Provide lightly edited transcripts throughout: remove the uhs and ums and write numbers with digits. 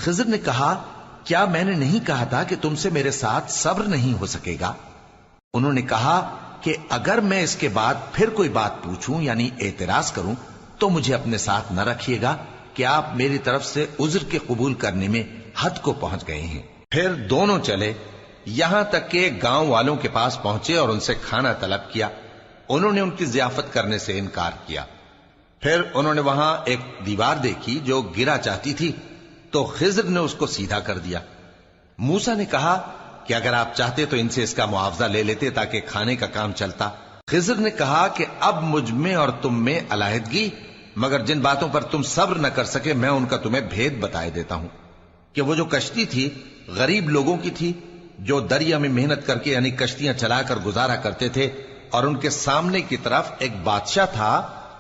خضر نے کہا کیا میں نے نہیں کہا تھا کہ تم سے میرے ساتھ صبر نہیں ہو سکے گا؟ انہوں نے کہا کہ اگر میں اس کے بعد پھر کوئی بات پوچھوں یعنی اعتراض کروں تو مجھے اپنے ساتھ نہ رکھیے گا کہ آپ میری طرف سے عذر کے قبول کرنے میں حد کو پہنچ گئے ہیں۔ پھر دونوں چلے یہاں تک کہ گاؤں والوں کے پاس پہنچے اور ان سے کھانا طلب کیا۔ انہوں نے ان کی ضیافت کرنے سے انکار کیا۔ پھر انہوں نے وہاں ایک دیوار دیکھی جو گرا چاہتی تھی تو خضر نے اس کو سیدھا کر دیا۔ موسیٰ نے کہا کہ اگر آپ چاہتے تو ان سے اس کا معاوضہ لے لیتے تاکہ کھانے کا کام چلتا۔ خضر نے کہا کہ اب مجھ میں اور تم میں علیحدگی، مگر جن باتوں پر تم صبر نہ کر سکے میں ان کا تمہیں بھید بتائے دیتا ہوں کہ وہ جو کشتی تھی غریب لوگوں کی تھی جو دریا میں محنت کر کے یعنی کشتیاں چلا کر گزارا کرتے تھے، اور ان کے سامنے کی طرف ایک بادشاہ تھا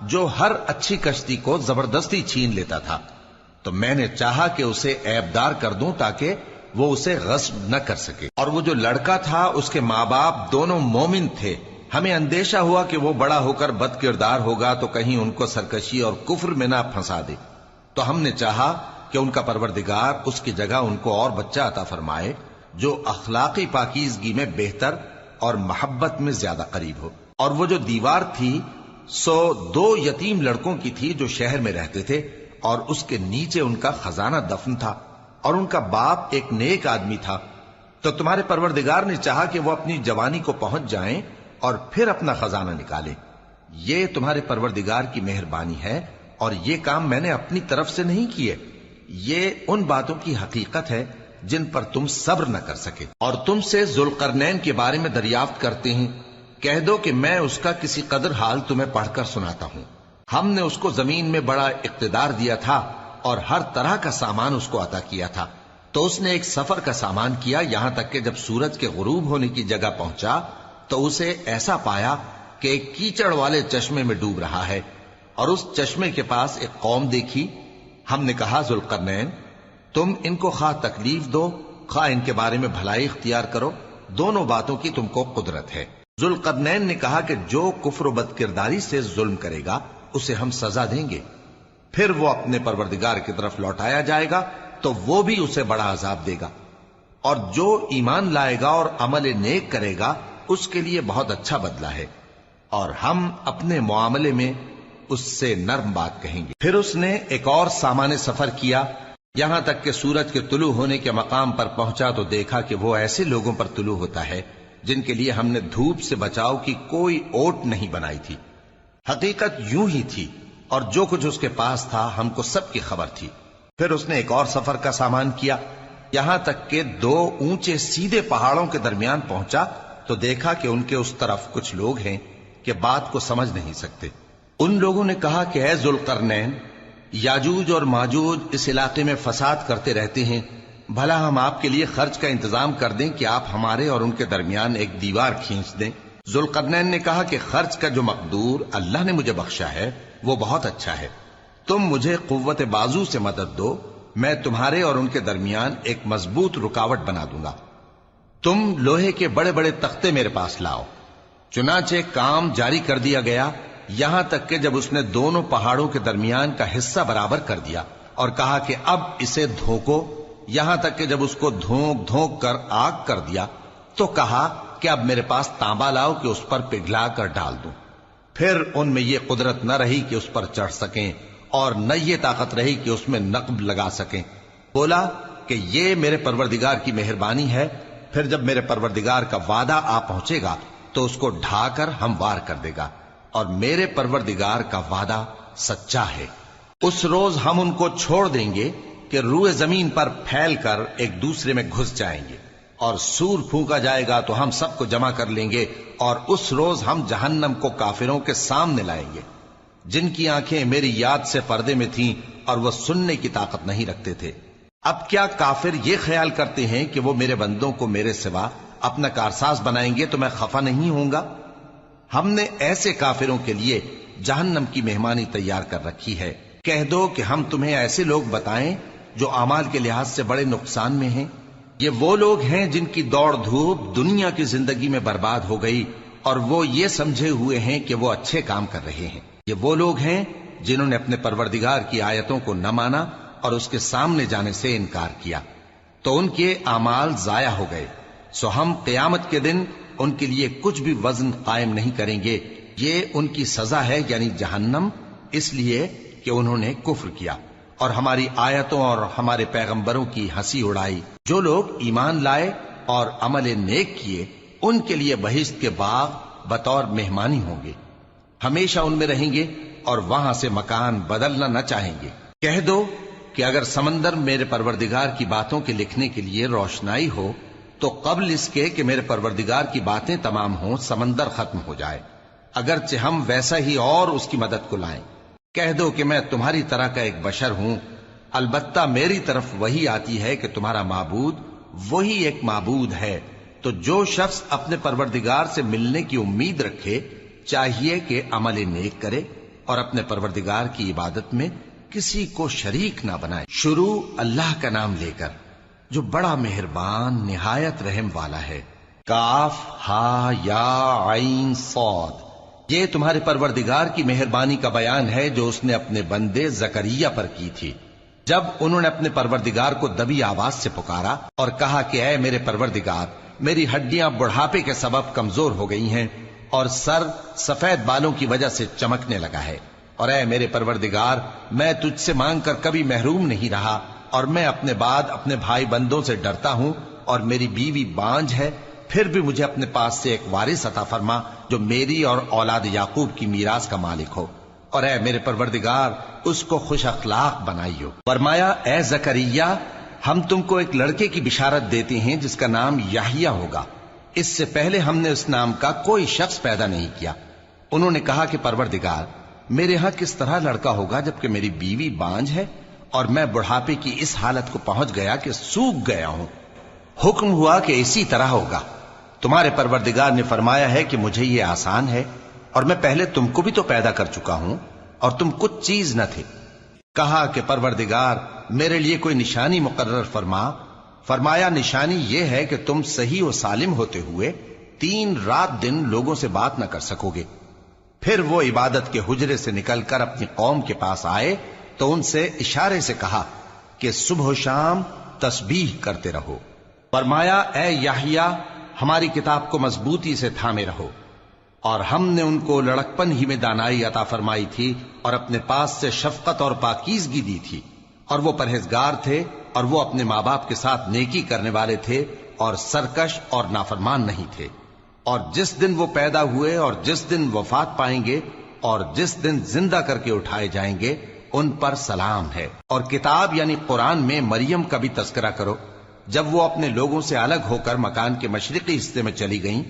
جو ہر اچھی کشتی کو زبردستی چھین لیتا تھا، تو میں نے چاہا کہ اسے عیبدار کر دوں تاکہ وہ اسے غصب نہ کر سکے۔ اور وہ جو لڑکا تھا اس کے ماں باپ دونوں مومن تھے، ہمیں اندیشہ ہوا کہ وہ بڑا ہو کر بد کردار ہوگا تو کہیں ان کو سرکشی اور کفر میں نہ پھنسا دے، تو ہم نے چاہا کہ ان کا پروردگار اس کی جگہ ان کو اور بچہ عطا فرمائے جو اخلاقی پاکیزگی میں بہتر اور محبت میں زیادہ قریب ہو۔ اور وہ جو دیوار تھی سو 2 یتیم لڑکوں کی تھی جو شہر میں رہتے تھے، اور اس کے نیچے ان کا خزانہ دفن تھا، اور ان کا باپ ایک نیک آدمی تھا۔ تو تمہارے پروردگار نے چاہا کہ وہ اپنی جوانی کو پہنچ جائیں اور پھر اپنا خزانہ نکالے۔ یہ تمہارے پروردگار کی مہربانی ہے، اور یہ کام میں نے اپنی طرف سے نہیں کیے، یہ ان باتوں کی حقیقت ہے جن پر تم صبر نہ کر سکے۔ اور تم سے ذوالقرنین کے بارے میں دریافت کرتے ہیں، کہہ دو کہ میں اس کا کسی قدر حال تمہیں پڑھ کر سناتا ہوں۔ ہم نے اس کو زمین میں بڑا اقتدار دیا تھا اور ہر طرح کا سامان اس کو عطا کیا تھا، تو اس نے ایک سفر کا سامان کیا، یہاں تک کہ جب سورج کے غروب ہونے کی جگہ پہنچا تو اسے ایسا پایا کہ ایک کیچڑ والے چشمے میں ڈوب رہا ہے، اور اس چشمے کے پاس ایک قوم دیکھی۔ ہم نے کہا ذوالقرنین تم ان کو خواہ تکلیف دو خواہ ان کے بارے میں بھلائی اختیار کرو، دونوں باتوں کی تم کو قدرت ہے۔ ذوالقرنین نے کہا کہ جو کفر و بد کرداری سے ظلم کرے گا اسے ہم سزا دیں گے، پھر وہ اپنے پروردگار کی طرف لوٹایا جائے گا تو وہ بھی اسے بڑا عذاب دے گا، اور جو ایمان لائے گا اور عمل نیک کرے گا اس کے لیے بہت اچھا بدلہ ہے، اور ہم اپنے معاملے میں اس سے نرم بات کہیں گے۔ پھر اس نے ایک اور سامان سفر کیا، یہاں تک کہ سورج کے طلوع ہونے کے مقام پر پہنچا تو دیکھا کہ وہ ایسے لوگوں پر طلوع ہوتا ہے جن کے لیے ہم نے دھوپ سے بچاؤ کی کوئی اوٹ نہیں بنائی تھی۔ حقیقت یوں ہی تھی، اور جو کچھ اس کے پاس تھا ہم کو سب کی خبر تھی۔ پھر اس نے ایک اور سفر کا سامان کیا، یہاں تک کہ 2 اونچے سیدھے پہاڑوں کے درمیان پہنچا تو دیکھا کہ ان کے اس طرف کچھ لوگ ہیں کہ بات کو سمجھ نہیں سکتے۔ ان لوگوں نے کہا کہ اے ذوالقرنین، یاجوج اور ماجوج اس علاقے میں فساد کرتے رہتے ہیں، بھلا ہم آپ کے لیے خرچ کا انتظام کر دیں کہ آپ ہمارے اور ان کے درمیان ایک دیوار کھینچ دیں۔ ذوالقرنین نے کہا کہ خرچ کا جو مقدور اللہ نے مجھے بخشا ہے وہ بہت اچھا ہے، تم مجھے قوت بازو سے مدد دو، میں تمہارے اور ان کے درمیان ایک مضبوط رکاوٹ بنا دوں گا۔ تم لوہے کے بڑے بڑے تختے میرے پاس لاؤ۔ چنانچہ کام جاری کر دیا گیا، یہاں تک کہ جب اس نے دونوں پہاڑوں کے درمیان کا حصہ برابر کر دیا اور کہا کہ اب اسے دھوکو، یہاں تک کہ جب اس کو دھونک دھونک کر آگ کر دیا تو کہا کہ اب میرے پاس تانبا لاؤ کہ اس پر پگھلا کر ڈال دوں۔ پھر ان میں یہ قدرت نہ رہی کہ اس پر چڑھ سکیں، اور نہ یہ طاقت رہی کہ اس میں نقب لگا سکیں۔ بولا کہ یہ میرے پروردگار کی مہربانی ہے، پھر جب میرے پروردگار کا وعدہ آ پہنچے گا تو اس کو ڈھا کر ہموار کر دے گا، اور میرے پروردگار کا وعدہ سچا ہے۔ اس روز ہم ان کو چھوڑ دیں گے کہ روئے زمین پر پھیل کر ایک دوسرے میں گھس جائیں گے، اور سور پھونکا جائے گا تو ہم سب کو جمع کر لیں گے، اور اس روز ہم جہنم کو کافروں کے سامنے لائیں گے جن کی آنکھیں میری یاد سے پردے میں تھیں اور وہ سننے کی طاقت نہیں رکھتے تھے۔ اب کیا کافر یہ خیال کرتے ہیں کہ وہ میرے بندوں کو میرے سوا اپنا کارساز بنائیں گے تو میں خفا نہیں ہوں گا؟ ہم نے ایسے کافروں کے لیے جہنم کی مہمانی تیار کر رکھی ہے۔ کہہ دو کہ ہم تمہیں ایسے لوگ بتائیں جو اعمال کے لحاظ سے بڑے نقصان میں ہیں۔ یہ وہ لوگ ہیں جن کی دوڑ دھوپ دنیا کی زندگی میں برباد ہو گئی، اور وہ یہ سمجھے ہوئے ہیں کہ وہ اچھے کام کر رہے ہیں۔ یہ وہ لوگ ہیں جنہوں نے اپنے پروردگار کی آیتوں کو نہ مانا اور اس کے سامنے جانے سے انکار کیا تو ان کے اعمال ضائع ہو گئے، سو ہم قیامت کے دن ان کے لیے کچھ بھی وزن قائم نہیں کریں گے، یہ ان کی سزا ہے یعنی جہنم، اس لیے کہ انہوں نے کفر کیا اور ہماری آیتوں اور ہمارے پیغمبروں کی ہنسی اڑائی۔ جو لوگ ایمان لائے اور عمل نیک کیے ان کے لیے بہشت کے باغ بطور مہمانی ہوں گے، ہمیشہ ان میں رہیں گے اور وہاں سے مکان بدلنا نہ چاہیں گے۔ کہہ دو کہ اگر سمندر میرے پروردگار کی باتوں کے لکھنے کے لیے روشنائی ہو تو قبل اس کے کہ میرے پروردگار کی باتیں تمام ہوں سمندر ختم ہو جائے، اگرچہ ہم ویسا ہی اور اس کی مدد کو لائیں۔ کہہ دو کہ میں تمہاری طرح کا ایک بشر ہوں، البتہ میری طرف وہی آتی ہے کہ تمہارا معبود وہی ایک معبود ہے، تو جو شخص اپنے پروردگار سے ملنے کی امید رکھے چاہیے کہ عمل نیک کرے اور اپنے پروردگار کی عبادت میں کسی کو شریک نہ بنائے۔ شروع اللہ کا نام لے کر جو بڑا مہربان نہایت رحم والا ہے۔ کاف ہا یا عین صاد، یہ تمہارے پروردگار کی مہربانی کا بیان ہے جو اس نے اپنے بندے زکریا پر کی تھی، جب انہوں نے اپنے پروردگار کو دبی آواز سے پکارا اور کہا کہ اے میرے پروردگار، میری ہڈیاں بڑھاپے کے سبب کمزور ہو گئی ہیں اور سر سفید بالوں کی وجہ سے چمکنے لگا ہے، اور اے میرے پروردگار، میں تجھ سے مانگ کر کبھی محروم نہیں رہا، اور میں اپنے بعد اپنے بھائی بندوں سے ڈرتا ہوں، اور میری بیوی بانجھ ہے، پھر بھی مجھے اپنے پاس سے ایک وارث عطا فرما جو میری اور اولاد یعقوب کی میراث کا مالک ہو، اور اے میرے پروردگار اس کو خوش اخلاق بنائیو۔ فرمایا اے زکریا، ہم تم کو ایک لڑکے کی بشارت دیتے ہیں جس کا نام یحییٰ ہوگا، اس سے پہلے ہم نے اس نام کا کوئی شخص پیدا نہیں کیا۔ انہوں نے کہا کہ پروردگار، میرے ہاں کس طرح لڑکا ہوگا جبکہ میری بیوی بانجھ ہے اور میں بڑھاپے کی اس حالت کو پہنچ گیا کہ سوکھ گیا ہوں۔ حکم ہوا کہ اسی طرح ہوگا۔ تمہارے پروردگار نے فرمایا ہے کہ مجھے یہ آسان ہے، اور میں پہلے تم کو بھی تو پیدا کر چکا ہوں اور تم کچھ چیز نہ تھے۔ کہا کہ پروردگار میرے لیے کوئی نشانی مقرر فرما۔ فرمایا نشانی یہ ہے کہ تم صحیح و سالم ہوتے ہوئے 3 رات دن لوگوں سے بات نہ کر سکو گے۔ پھر وہ عبادت کے حجرے سے نکل کر اپنی قوم کے پاس آئے تو ان سے اشارے سے کہا کہ صبح و شام تسبیح کرتے رہو۔ فرمایا اے یحییٰ، ہماری کتاب کو مضبوطی سے تھامے رہو، اور ہم نے ان کو لڑکپن ہی میں دانائی عطا فرمائی تھی اور اپنے پاس سے شفقت اور پاکیزگی دی تھی، اور وہ پرہیزگار تھے اور وہ اپنے ماں باپ کے ساتھ نیکی کرنے والے تھے اور سرکش اور نافرمان نہیں تھے۔ اور جس دن وہ پیدا ہوئے اور جس دن وفات پائیں گے اور جس دن زندہ کر کے اٹھائے جائیں گے ان پر سلام ہے۔ اور کتاب یعنی قرآن میں مریم کا بھی تذکرہ کرو، جب وہ اپنے لوگوں سے الگ ہو کر مکان کے مشرقی حصے میں چلی گئیں،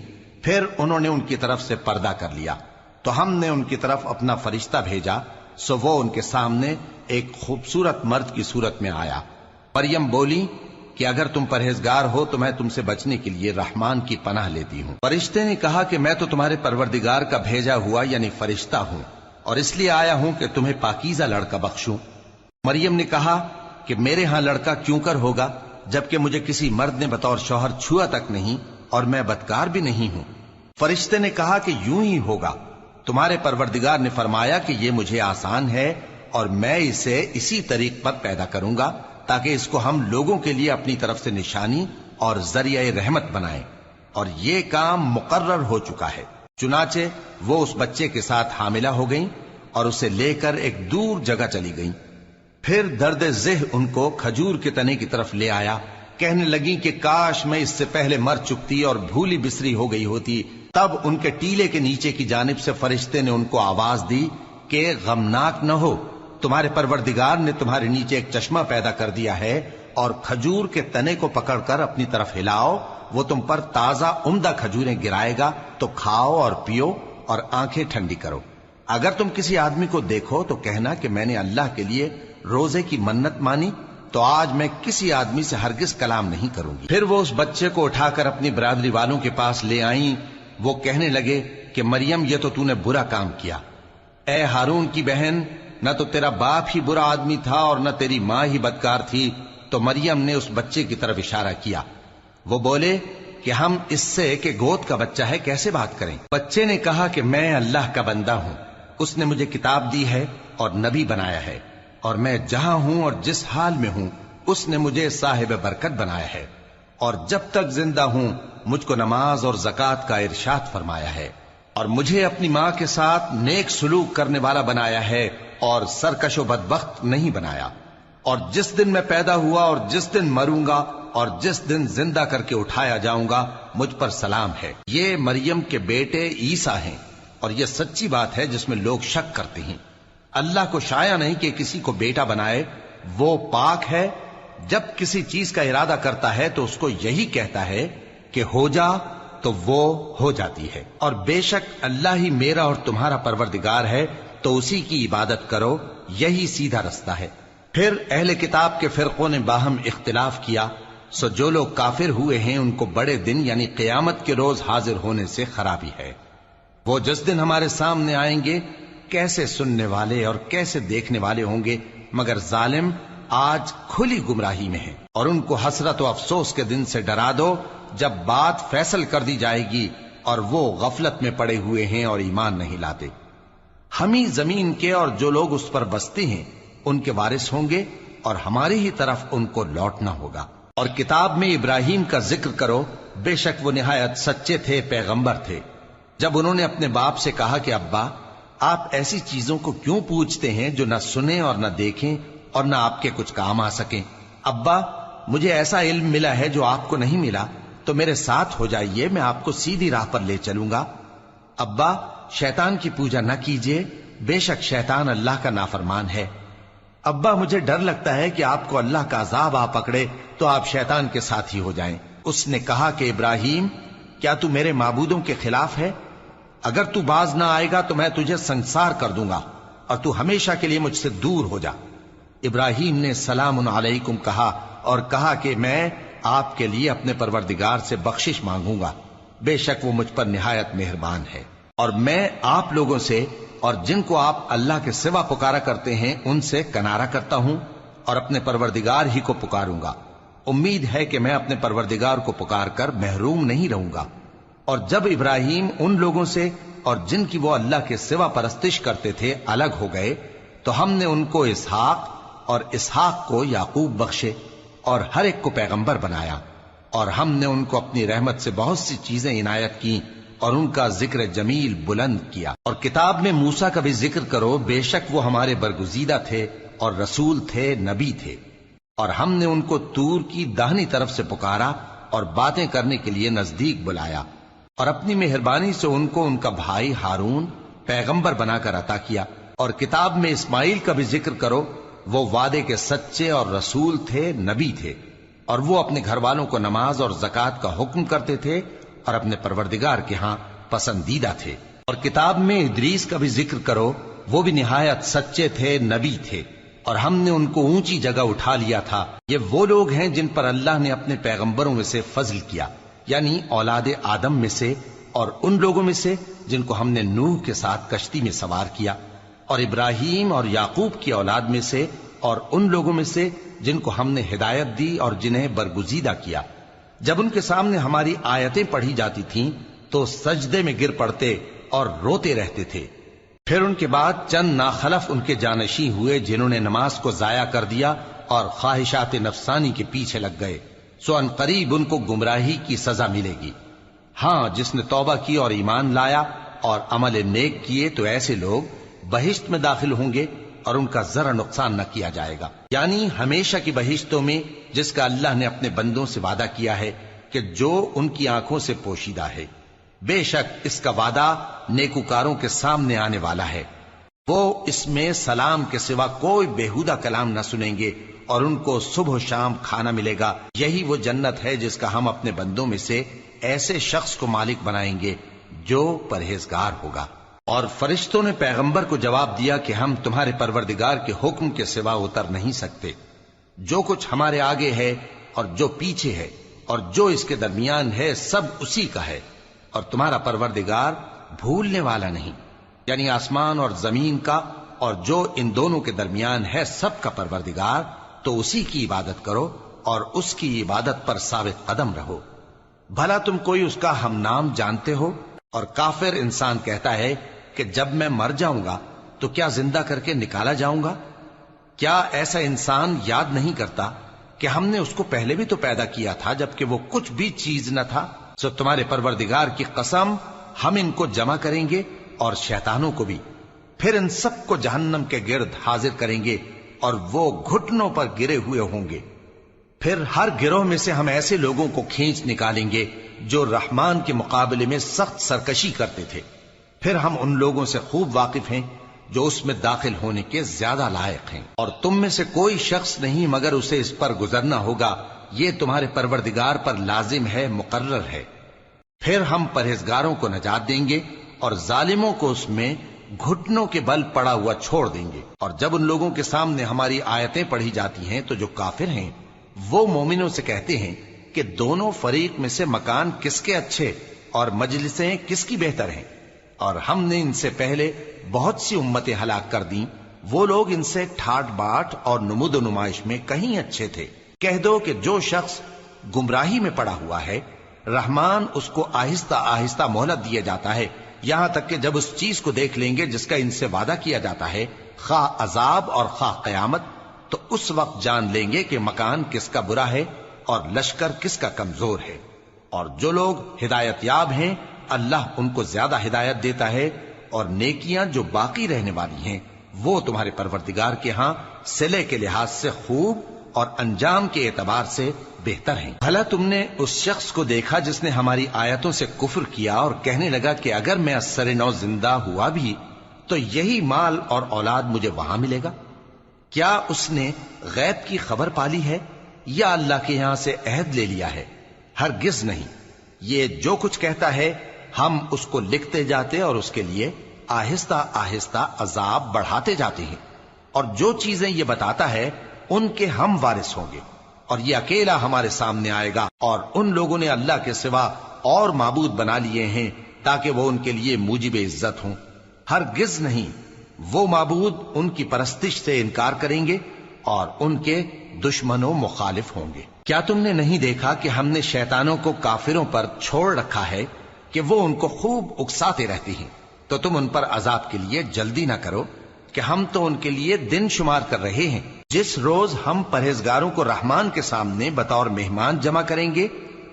پھر انہوں نے ان کی طرف سے پردہ کر لیا تو ہم نے ان کی طرف اپنا فرشتہ بھیجا، سو وہ ان کے سامنے ایک خوبصورت مرد کی صورت میں آیا۔ مریم بولی کہ اگر تم پرہیزگار ہو تو میں تم سے بچنے کے لیے رحمان کی پناہ لیتی ہوں۔ فرشتے نے کہا کہ میں تو تمہارے پروردگار کا بھیجا ہوا یعنی فرشتہ ہوں، اور اس لیے آیا ہوں کہ تمہیں پاکیزہ لڑکا بخشوں۔ مریم نے کہا کہ میرے ہاں لڑکا کیوں کر ہوگا جبکہ مجھے کسی مرد نے بطور شوہر چھوا تک نہیں اور میں بدکار بھی نہیں ہوں۔ فرشتے نے کہا کہ یوں ہی ہوگا، تمہارے پروردگار نے فرمایا کہ یہ مجھے آسان ہے اور میں اسے اسی طریق پر پیدا کروں گا تاکہ اس کو ہم لوگوں کے لیے اپنی طرف سے نشانی اور ذریعہ رحمت بنائیں، اور یہ کام مقرر ہو چکا ہے۔ چنانچہ وہ اس بچے کے ساتھ حاملہ ہو گئیں اور اسے لے کر ایک دور جگہ چلی گئیں۔ پھر درد ذہ ان کو کھجور کے تنے کی طرف لے آیا، کہنے لگیں کہ کاش میں اس سے پہلے مر چکتی اور بھولی بسری ہو گئی ہوتی۔ تب ان کے ٹیلے کے نیچے کی جانب سے فرشتے نے ان کو آواز دی کہ غمناک نہ ہو، تمہارے پروردگار نے تمہارے نیچے ایک چشمہ پیدا کر دیا ہے، اور کھجور کے تنے کو پکڑ کر اپنی طرف ہلاؤ، وہ تم پر تازہ عمدہ کھجوریں گرائے گا، تو کھاؤ اور پیو اور آنکھیں ٹھنڈی کرو۔ اگر تم کسی آدمی کو دیکھو تو کہنا کہ میں نے اللہ کے لیے روزے کی منت مانی، تو آج میں کسی آدمی سے ہرگز کلام نہیں کروں گی۔ پھر وہ اس بچے کو اٹھا کر اپنی برادری والوں کے پاس لے آئیں۔ وہ کہنے لگے کہ مریم یہ تو نے برا کام کیا، اے ہارون کی بہن، نہ تو تیرا باپ ہی برا آدمی تھا اور نہ تیری ماں ہی بدکار تھی۔ تو مریم نے اس بچے کی طرف اشارہ کیا۔ وہ بولے کہ ہم اس سے کہ گود کا بچہ ہے کیسے بات کریں؟ بچے نے کہا کہ میں اللہ کا بندہ ہوں، اس نے مجھے کتاب دی ہے اور نبی بنایا ہے، اور میں جہاں ہوں اور جس حال میں ہوں اس نے مجھے صاحب برکت بنایا ہے، اور جب تک زندہ ہوں مجھ کو نماز اور زکوٰۃ کا ارشاد فرمایا ہے، اور مجھے اپنی ماں کے ساتھ نیک سلوک کرنے والا بنایا ہے اور سرکش و بدبخت نہیں بنایا، اور جس دن میں پیدا ہوا اور جس دن مروں گا اور جس دن زندہ کر کے اٹھایا جاؤں گا مجھ پر سلام ہے۔ یہ مریم کے بیٹے عیسیٰ ہیں، اور یہ سچی بات ہے جس میں لوگ شک کرتے ہیں۔ اللہ کو شایع نہیں کہ کسی کو بیٹا بنائے، وہ پاک ہے۔ جب کسی چیز کا ارادہ کرتا ہے تو اس کو یہی کہتا ہے کہ ہو جا، تو وہ ہو جاتی ہے۔ اور بے شک اللہ ہی میرا اور تمہارا پروردگار ہے، تو اسی کی عبادت کرو، یہی سیدھا رستہ ہے۔ پھر اہل کتاب کے فرقوں نے باہم اختلاف کیا، سو جو لوگ کافر ہوئے ہیں ان کو بڑے دن یعنی قیامت کے روز حاضر ہونے سے خرابی ہے۔ وہ جس دن ہمارے سامنے آئیں گے کیسے سننے والے اور کیسے دیکھنے والے ہوں گے، مگر ظالم آج کھلی گمراہی میں ہیں۔ اور ان کو حسرت و افسوس کے دن سے ڈرا دو جب بات فیصل کر دی جائے گی اور وہ غفلت میں پڑے ہوئے ہیں اور ایمان نہیں لاتے۔ ہم ہی زمین کے اور جو لوگ اس پر بستے ہیں ان کے وارث ہوں گے، اور ہماری ہی طرف ان کو لوٹنا ہوگا۔ اور کتاب میں ابراہیم کا ذکر کرو، بے شک وہ نہایت سچے تھے، پیغمبر تھے۔ جب انہوں نے اپنے باپ سے کہا کہ ابا، آپ ایسی چیزوں کو کیوں پوچھتے ہیں جو نہ سنیں اور نہ دیکھیں اور نہ آپ کے کچھ کام آ سکیں؟ ابا، مجھے ایسا علم ملا ہے جو آپ کو نہیں ملا، تو میرے ساتھ ہو جائیے، میں آپ کو سیدھی راہ پر لے چلوں گا۔ ابا، شیطان کی پوجا نہ کیجیے، بے شک شیطان اللہ کا نافرمان ہے۔ ابا، مجھے ڈر لگتا ہے کہ آپ کو اللہ کا عذاب آ پکڑے تو آپ شیطان کے ساتھی ہو جائیں۔ اس نے کہا کہ ابراہیم، کیا تو میرے معبودوں کے خلاف ہے؟ اگر تو باز نہ آئے گا تو میں تجھے سنسار کر دوں گا، اور تو ہمیشہ کے لیے مجھ سے دور ہو جا۔ ابراہیم نے سلام علیکم کہا اور کہا کہ میں آپ کے لیے اپنے پروردگار سے بخشش مانگوں گا، بے شک وہ مجھ پر نہایت مہربان ہے۔ اور میں آپ لوگوں سے اور جن کو آپ اللہ کے سوا پکارا کرتے ہیں ان سے کنارہ کرتا ہوں اور اپنے پروردگار ہی کو پکاروں گا۔ امید ہے کہ میں اپنے پروردگار کو پکار کر محروم نہیں رہوں گا۔ اور جب ابراہیم ان لوگوں سے اور جن کی وہ اللہ کے سوا پرستش کرتے تھے الگ ہو گئے تو ہم نے ان کو اسحاق اور اسحاق کو یعقوب بخشے اور ہر ایک کو پیغمبر بنایا، اور ہم نے ان کو اپنی رحمت سے بہت سی چیزیں عنایت کی اور ان کا ذکر جمیل بلند کیا۔ اور کتاب میں موسیٰ کا بھی ذکر کرو، بے شک وہ ہمارے برگزیدہ تھے اور رسول تھے، نبی تھے، اور ہم نے ان کو طور کی داہنی طرف سے پکارا اور باتیں کرنے کے لیے نزدیک بلایا، اور اپنی مہربانی سے ان کو ان کا بھائی ہارون پیغمبر بنا کر عطا کیا۔ اور کتاب میں اسماعیل کا بھی ذکر کرو، وہ وعدے کے سچے اور رسول تھے، نبی تھے، اور وہ اپنے گھر والوں کو نماز اور زکوٰۃ کا حکم کرتے تھے اور اپنے پروردگار کے ہاں پسندیدہ تھے۔ اور کتاب میں ادریس کا بھی ذکر کرو، وہ بھی نہایت سچے تھے، نبی تھے، اور ہم نے ان کو اونچی جگہ اٹھا لیا تھا۔ یہ وہ لوگ ہیں جن پر اللہ نے اپنے پیغمبروں میں سے فضل کیا، یعنی اولاد آدم میں سے، اور ان لوگوں میں سے جن کو ہم نے نوح کے ساتھ کشتی میں سوار کیا، اور ابراہیم اور یعقوب کی اولاد میں سے، اور ان لوگوں میں سے جن کو ہم نے ہدایت دی اور جنہیں برگزیدہ کیا۔ جب ان کے سامنے ہماری آیتیں پڑھی جاتی تھیں تو سجدے میں گر پڑتے اور روتے رہتے تھے۔ پھر ان کے بعد چند ناخلف ان کے جانشیں ہوئے جنہوں نے نماز کو ضائع کر دیا اور خواہشات نفسانی کے پیچھے لگ گئے، سو ان قریب ان کو گمراہی کی سزا ملے گی۔ ہاں، جس نے توبہ کی اور ایمان لایا اور عمل نیک کیے تو ایسے لوگ بہشت میں داخل ہوں گے اور ان کا ذرا نقصان نہ کیا جائے گا، یعنی ہمیشہ کی بہشتوں میں، جس کا اللہ نے اپنے بندوں سے وعدہ کیا ہے کہ جو ان کی آنکھوں سے پوشیدہ ہے۔ بے شک اس کا وعدہ نیکوکاروں کے سامنے آنے والا ہے، وہ اس میں سلام کے سوا کوئی بیہودہ کلام نہ سنیں گے، اور ان کو صبح و شام کھانا ملے گا۔ یہی وہ جنت ہے جس کا ہم اپنے بندوں میں سے ایسے شخص کو مالک بنائیں گے جو پرہیزگار ہوگا۔ اور فرشتوں نے پیغمبر کو جواب دیا کہ ہم تمہارے پروردگار کے حکم کے سوا اتر نہیں سکتے۔ جو کچھ ہمارے آگے ہے اور جو پیچھے ہے اور جو اس کے درمیان ہے سب اسی کا ہے، اور تمہارا پروردگار بھولنے والا نہیں، یعنی آسمان اور زمین کا اور جو ان دونوں کے درمیان ہے سب کا پروردگار، تو اسی کی عبادت کرو اور اس کی عبادت پر ثابت قدم رہو۔ بھلا تم کوئی اس کا ہم نام جانتے ہو؟ اور کافر انسان کہتا ہے کہ جب میں مر جاؤں گا تو کیا زندہ کر کے نکالا جاؤں گا؟ کیا ایسا انسان یاد نہیں کرتا کہ ہم نے اس کو پہلے بھی تو پیدا کیا تھا جبکہ وہ کچھ بھی چیز نہ تھا؟ سو تمہارے پروردگار کی قسم ہم ان کو جمع کریں گے اور شیطانوں کو بھی، پھر ان سب کو جہنم کے گرد حاضر کریں گے اور وہ گھٹنوں پر گرے ہوئے ہوں گے۔ پھر ہر گروہ میں سے ہم ایسے لوگوں کو کھینچ نکالیں گے جو رحمان کے مقابلے میں سخت سرکشی کرتے تھے، پھر ہم ان لوگوں سے خوب واقف ہیں جو اس میں داخل ہونے کے زیادہ لائق ہیں، اور تم میں سے کوئی شخص نہیں مگر اسے اس پر گزرنا ہوگا، یہ تمہارے پروردگار پر لازم ہے، مقرر ہے۔ پھر ہم پرہیزگاروں کو نجات دیں گے اور ظالموں کو اس میں گھٹنوں کے بل پڑا ہوا چھوڑ دیں گے۔ اور جب ان لوگوں کے سامنے ہماری آیتیں پڑھی جاتی ہیں تو جو کافر ہیں وہ مومنوں سے کہتے ہیں کہ دونوں فریق میں سے مکان کس کے اچھے اور مجلسیں کس کی بہتر ہیں، اور ہم نے ان سے پہلے بہت سی امتیں ہلاک کر دیں، وہ لوگ ان سے ٹھاٹ باٹ اور نمود و نمائش میں کہیں اچھے تھے۔ کہہ دو کہ جو شخص گمراہی میں پڑا ہوا ہے رحمان اس کو آہستہ آہستہ مہلت دیا جاتا ہے، یہاں تک کہ جب اس چیز کو دیکھ لیں گے جس کا ان سے وعدہ کیا جاتا ہے، خواہ عذاب اور خواہ قیامت، تو اس وقت جان لیں گے کہ مکان کس کا برا ہے اور لشکر کس کا کمزور ہے۔ اور جو لوگ ہدایت یاب ہیں اللہ ان کو زیادہ ہدایت دیتا ہے، اور نیکیاں جو باقی رہنے والی ہیں وہ تمہارے پروردگار کے ہاں صلے کے لحاظ سے خوب اور انجام کے اعتبار سے بہتر ہیں۔ بھلا تم نے اس شخص کو دیکھا جس نے ہماری آیتوں سے کفر کیا اور کہنے لگا کہ اگر میں اثر نو زندہ ہوا بھی تو یہی مال اور اولاد مجھے وہاں ملے گا؟ کیا اس نے غیب کی خبر پالی ہے یا اللہ کے یہاں سے عہد لے لیا ہے؟ ہرگز نہیں، یہ جو کچھ کہتا ہے ہم اس کو لکھتے جاتے اور اس کے لیے آہستہ آہستہ عذاب بڑھاتے جاتے ہیں، اور جو چیزیں یہ بتاتا ہے ان کے ہم وارث ہوں گے، اور یہ اکیلا ہمارے سامنے آئے گا۔ اور ان لوگوں نے اللہ کے سوا اور معبود بنا لیے ہیں تاکہ وہ ان کے لیے موجب عزت ہوں، ہرگز نہیں، وہ معبود ان کی پرستش سے انکار کریں گے اور ان کے دشمنوں مخالف ہوں گے۔ کیا تم نے نہیں دیکھا کہ ہم نے شیطانوں کو کافروں پر چھوڑ رکھا ہے کہ وہ ان کو خوب اکساتے رہتے ہیں؟ تو تم ان پر عذاب کے لیے جلدی نہ کرو کہ ہم تو ان کے لیے دن شمار کر رہے ہیں۔ جس روز ہم پرہیزگاروں کو رحمان کے سامنے بطور مہمان جمع کریں گے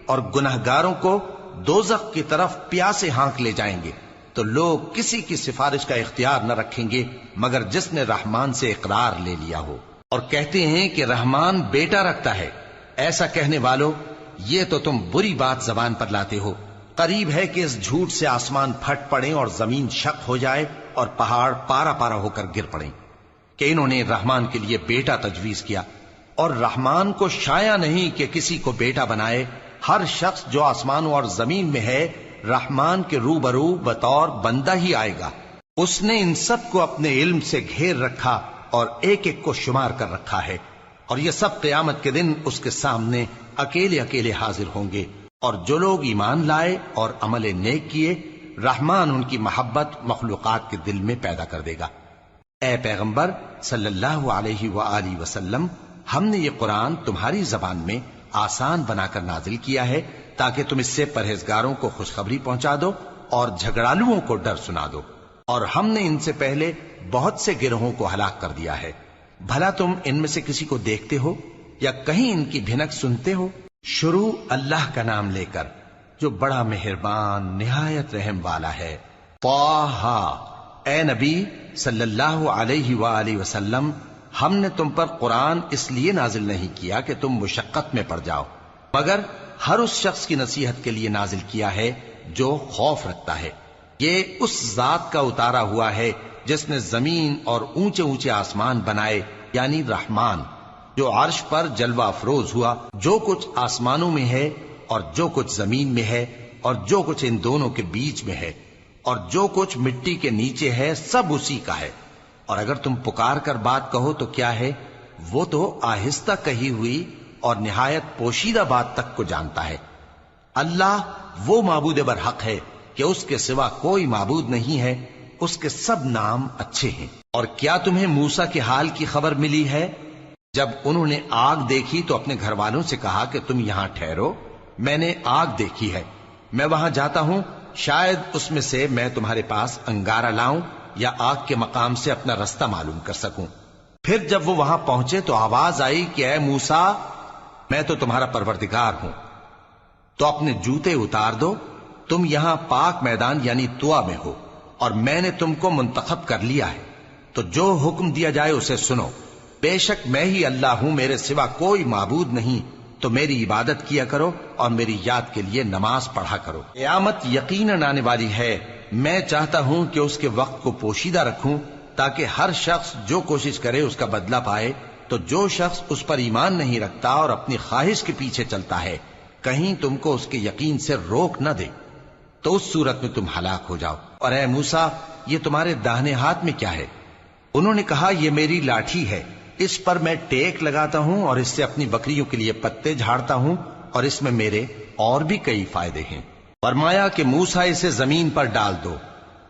اور گناہگاروں کو دوزخ کی طرف پیاسے ہانک لے جائیں گے، تو لوگ کسی کی سفارش کا اختیار نہ رکھیں گے مگر جس نے رحمان سے اقرار لے لیا ہو، اور کہتے ہیں کہ رحمان بیٹا رکھتا ہے۔ ایسا کہنے والوں، یہ تو تم بری بات زبان پر لاتے ہو۔ قریب ہے کہ اس جھوٹ سے آسمان پھٹ پڑیں اور زمین شق ہو جائے اور پہاڑ پارا پارا ہو کر گر پڑیں کہ انہوں نے رحمان کے لیے بیٹا تجویز کیا، اور رحمان کو شایع نہیں کہ کسی کو بیٹا بنائے۔ ہر شخص جو آسمانوں اور زمین میں ہے رحمان کے روبرو بطور بندہ ہی آئے گا۔ اس نے ان سب کو اپنے علم سے گھیر رکھا اور ایک ایک کو شمار کر رکھا ہے، اور یہ سب قیامت کے دن اس کے سامنے اکیلے اکیلے حاضر ہوں گے۔ اور جو لوگ ایمان لائے اور عمل نیک کیے رحمان ان کی محبت مخلوقات کے دل میں پیدا کر دے گا۔ اے پیغمبر صلی اللہ علیہ وآلہ وسلم، ہم نے یہ قرآن تمہاری زبان میں آسان بنا کر نازل کیا ہے تاکہ تم اس سے پرہیزگاروں کو خوشخبری پہنچا دو اور جھگڑالوؤں کو ڈر سنا دو، اور ہم نے ان سے پہلے بہت سے گروہوں کو ہلاک کر دیا ہے۔ بھلا تم ان میں سے کسی کو دیکھتے ہو یا کہیں ان کی بھنک سنتے ہو؟ شروع اللہ کا نام لے کر جو بڑا مہربان نہایت رحم والا ہے۔ طٰہٰ، اے نبی صلی اللہ علیہ وآلہ وسلم، ہم نے تم پر قرآن اس لیے نازل نہیں کیا کہ تم مشقت میں پڑ جاؤ، مگر ہر اس شخص کی نصیحت کے لیے نازل کیا ہے جو خوف رکھتا ہے۔ یہ اس ذات کا اتارا ہوا ہے جس نے زمین اور اونچے اونچے آسمان بنائے، یعنی رحمان، جو عرش پر جلوہ افروز ہوا۔ جو کچھ آسمانوں میں ہے اور جو کچھ زمین میں ہے اور جو کچھ ان دونوں کے بیچ میں ہے اور جو کچھ مٹی کے نیچے ہے، سب اسی کا ہے۔ اور اگر تم پکار کر بات کہو تو کیا ہے، وہ تو آہستہ کہی ہوئی اور نہایت پوشیدہ بات تک کو جانتا ہے۔ اللہ وہ معبود برحق ہے کہ اس کے سوا کوئی معبود نہیں ہے، اس کے سب نام اچھے ہیں۔ اور کیا تمہیں موسیٰ کے حال کی خبر ملی ہے؟ جب انہوں نے آگ دیکھی تو اپنے گھر والوں سے کہا کہ تم یہاں ٹھہرو، میں نے آگ دیکھی ہے، میں وہاں جاتا ہوں، شاید اس میں سے میں تمہارے پاس انگارہ لاؤں یا آگ کے مقام سے اپنا رستہ معلوم کر سکوں۔ پھر جب وہ وہاں پہنچے تو آواز آئی کہ اے موسیٰ، میں تو تمہارا پروردگار ہوں، تو اپنے جوتے اتار دو، تم یہاں پاک میدان یعنی طوا میں ہو، اور میں نے تم کو منتخب کر لیا ہے، تو جو حکم دیا جائے اسے سنو۔ بے شک میں ہی اللہ ہوں، میرے سوا کوئی معبود نہیں، تو میری عبادت کیا کرو اور میری یاد کے لیے نماز پڑھا کرو۔ قیامت یقیناً آنے والی ہے، میں چاہتا ہوں کہ اس کے وقت کو پوشیدہ رکھوں تاکہ ہر شخص جو کوشش کرے اس کا بدلہ پائے۔ تو جو شخص اس پر ایمان نہیں رکھتا اور اپنی خواہش کے پیچھے چلتا ہے، کہیں تم کو اس کے یقین سے روک نہ دے، تو اس صورت میں تم ہلاک ہو جاؤ۔ اور اے موسیٰ، یہ تمہارے داہنے ہاتھ میں کیا ہے؟ انہوں نے کہا، یہ میری لاٹھی ہے، اس پر میں ٹیک لگاتا ہوں اور اس سے اپنی بکریوں کے لیے پتے جھاڑتا ہوں، اور اس میں میرے اور بھی کئی فائدے ہیں۔ فرمایا کہ موسیٰ اسے زمین پر ڈال دو،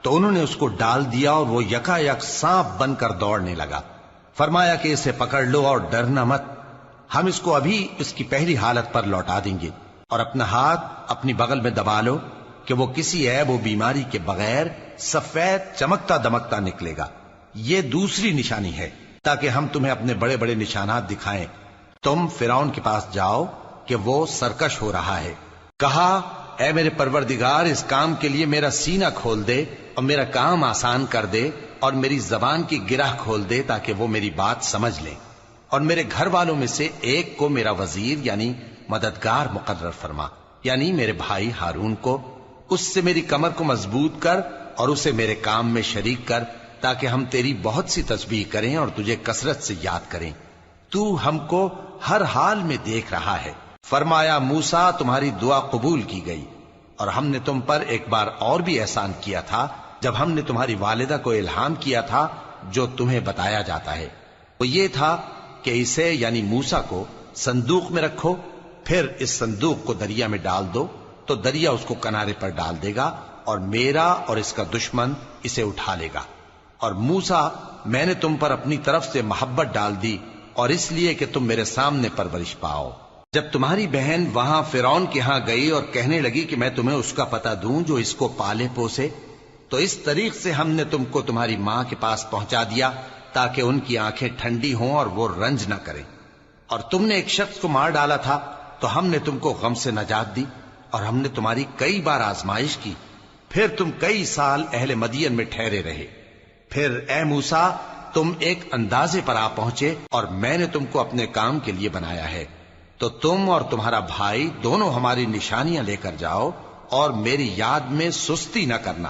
تو انہوں نے اس کو ڈال دیا اور وہ یکا یک سانپ بن کر دوڑنے لگا۔ فرمایا کہ اسے پکڑ لو اور ڈرنا مت، ہم اس کو ابھی اس کی پہلی حالت پر لوٹا دیں گے، اور اپنا ہاتھ اپنی بغل میں دبا لو کہ وہ کسی عیب و بیماری کے بغیر سفید چمکتا دمکتا نکلے گا۔ یہ دوسری نشانی ہے تاکہ ہم تمہیں اپنے بڑے بڑے نشانات دکھائیں۔ تم فرعون کے پاس جاؤ کہ وہ سرکش ہو رہا ہے۔ کہا، اے میرے پروردگار، اس کام کے لیے میرا سینہ کھول دے اور میرا کام آسان کر دے، اور میری زبان کی گرہ کھول دے تاکہ وہ میری بات سمجھ لیں، اور میرے گھر والوں میں سے ایک کو میرا وزیر یعنی مددگار مقرر فرما، یعنی میرے بھائی ہارون کو۔ اس سے میری کمر کو مضبوط کر اور اسے میرے کام میں شریک کر، تاکہ ہم تیری بہت سی تسبیح کریں اور تجھے کثرت سے یاد کریں۔ تو ہم کو ہر حال میں دیکھ رہا ہے۔ فرمایا، موسیٰ، تمہاری دعا قبول کی گئی، اور ہم نے تم پر ایک بار اور بھی احسان کیا تھا جب ہم نے تمہاری والدہ کو الہام کیا تھا جو تمہیں بتایا جاتا ہے۔ وہ یہ تھا کہ اسے یعنی موسیٰ کو صندوق میں رکھو، پھر اس صندوق کو دریا میں ڈال دو، تو دریا اس کو کنارے پر ڈال دے گا، اور میرا اور اس کا دشمن اسے اٹھا لے گا۔ اور موسیٰ، میں نے تم پر اپنی طرف سے محبت ڈال دی، اور اس لیے کہ تم میرے سامنے پرورش پاؤ۔ جب تمہاری بہن وہاں فرعون کے ہاں گئی اور کہنے لگی کہ میں تمہیں اس کا پتہ دوں جو اس کو پالے پوسے، تو اس طریق سے ہم نے تم کو تمہاری ماں کے پاس پہنچا دیا تاکہ ان کی آنکھیں ٹھنڈی ہوں اور وہ رنج نہ کریں۔ اور تم نے ایک شخص کو مار ڈالا تھا تو ہم نے تم کو غم سے نجات دی، اور ہم نے تمہاری کئی بار آزمائش کی، پھر تم کئی سال اہل مدین میں ٹھہرے رہے۔ پھر اے موسیٰ، تم ایک اندازے پر آ پہنچے، اور میں نے تم کو اپنے کام کے لیے بنایا ہے، تو تم اور تمہارا بھائی دونوں ہماری نشانیاں لے کر جاؤ، اور میری یاد میں سستی نہ کرنا۔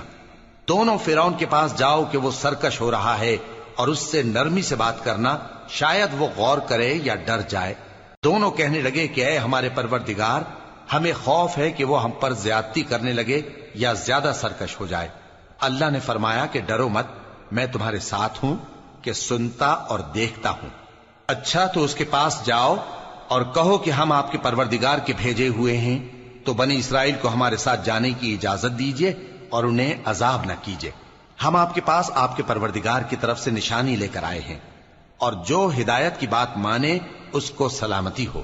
دونوں فرعون کے پاس جاؤ کہ وہ سرکش ہو رہا ہے، اور اس سے نرمی سے بات کرنا، شاید وہ غور کرے یا ڈر جائے۔ دونوں کہنے لگے کہ اے ہمارے پروردگار، ہمیں خوف ہے کہ وہ ہم پر زیادتی کرنے لگے یا زیادہ سرکش ہو جائے۔ اللہ نے فرمایا کہ ڈرو مت، میں تمہارے ساتھ ہوں کہ سنتا اور دیکھتا ہوں۔ اچھا، تو اس کے پاس جاؤ اور کہو کہ ہم آپ کے پروردگار کے بھیجے ہوئے ہیں، تو بنی اسرائیل کو ہمارے ساتھ جانے کی اجازت دیجیے اور انہیں عذاب نہ کیجیے۔ ہم آپ کے پاس آپ کے پروردگار کی طرف سے نشانی لے کر آئے ہیں، اور جو ہدایت کی بات مانے اس کو سلامتی ہو۔